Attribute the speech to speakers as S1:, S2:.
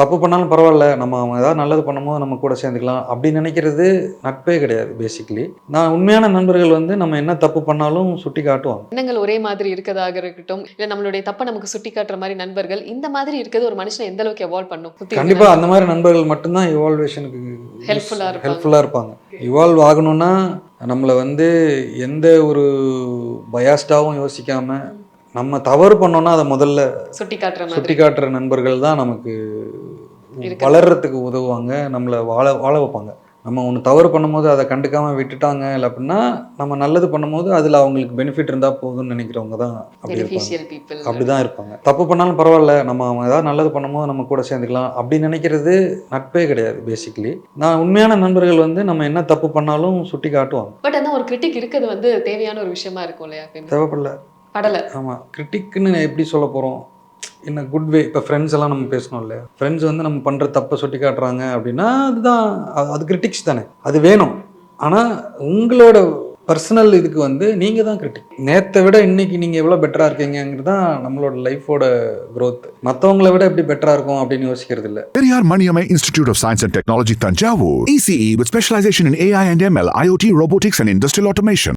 S1: தப்பு பண்ணாலும் பரவாயில்ல. நம்ம அவன் ஏதாவது நல்லது பண்ணும்போது நம்ம கூட சேர்ந்துக்கலாம். அப்படி நினைக்கிறது நட்பே கிடையாது பேசிக்கலி. நான் உண்மையான நண்பர்கள் வந்து நம்ம என்ன தப்பு பண்ணாலும் சுட்டி காட்டுவாங்க.
S2: எண்ணங்கள் ஒரே மாதிரி இருக்கதாக இருக்கட்டும், இல்ல நம்மளுடைய தப்ப நமக்கு சுட்டிக்காட்டுற மாரி நண்பர்கள், இந்த மாதிரி இருக்கிறது ஒரு மனுஷன எந்த அளவுக்கு எவால்வ் பண்ணும்? சுத்தி இருக்க
S1: கண்டிப்பா அந்த மாரி நண்பர்கள் மட்டும் தான் இவால்வேஷனுக்கு
S2: ஹெல்ப்ஃபுல்லா இருப்பாங்க.
S1: ஹெல்ப்ஃபுல்லா இருப்பாங்க. இவால்வ் ஆகணும்னா நம்மள வந்து எந்த ஒரு பயாஸ்டாவும் யோசிக்காம, நம்ம தவறு பண்ணோம்னா அத முதல்ல
S2: சுட்டிக்காட்டுற மாதிரி
S1: சுட்டிக்காட்டுற நண்பர்கள் தான் நமக்கு
S2: இருக்கிறது.
S1: வளர்றதுக்கு உதவுவாங்க. நம்மள வாழ வாழ வைப்பாங்க. நம்ம ஒண்ணு தவறு பண்ணும்போது அத கண்டுக்காம விட்டுட்டாங்க இல்ல அப்படின்னா, நம்ம நல்லது பண்ணும்போது அதுல அவங்களுக்கு பெனிஃபிட் இருந்தா போதும்னு நினைக்கிறவங்க தான் அப்படி இருப்பாங்க.
S2: Beneficial people.
S1: அப்படிதான் இருப்பாங்க. தப்பு பண்ணாலும் பரவாயில்ல. நம்ம அவன் ஏதாவது நல்லது பண்ணும்போது நம்ம கூட சேர்ந்துக்கலாம். அப்படி நினைக்கிறது நட்பே கிடையாது பேசிக்கலி. நான் உண்மையான நண்பர்கள் வந்து நம்ம என்ன தப்பு பண்ணாலும் சுட்டி காட்டுவாங்க.
S2: பட் ஆனா ஒரு கிரிட்டிக் இருக்கிறது வந்து தேவையான ஒரு விஷயமா இருக்கும் இல்லையா? எப்பயுமே.
S1: தேவைப்படல.
S2: படல.
S1: ஆமா. கிரிட்டிக்ன்னு எப்படி சொல்ல போறோம்? இன் அ குட் வே. இப்போ ஃப்ரெண்ட்ஸ் எல்லாம் நம்ம பேசணும் இல்லையா? ஃப்ரெண்ட்ஸ் வந்து நம்ம பண்ற தப்ப சுட்டி காட்டுறாங்க அப்படின்னா, அதுதான் அது கிரிட்டிக்ஸ் தானே. அது வேணும். ஆனா உங்களோட பர்சனல் இதுக்கு வந்து நீங்க தான் கிரிட்டிக். நேத்த விட இன்னைக்கு நீங்க எவ்வளோ பெட்டரா இருக்கீங்கங்கிறது தான் நம்மளோட லைஃபோட growth. மத்தவங்கள விட எப்படி பெட்டரா இருக்கும் அப்படின்னு யோசிக்கிறது இல்ல.
S3: Periyar Maniammai Institute of Science and Technology, Tanjavur. ECE with specialization in AI and ML, IoT, robotics, and industrial automation.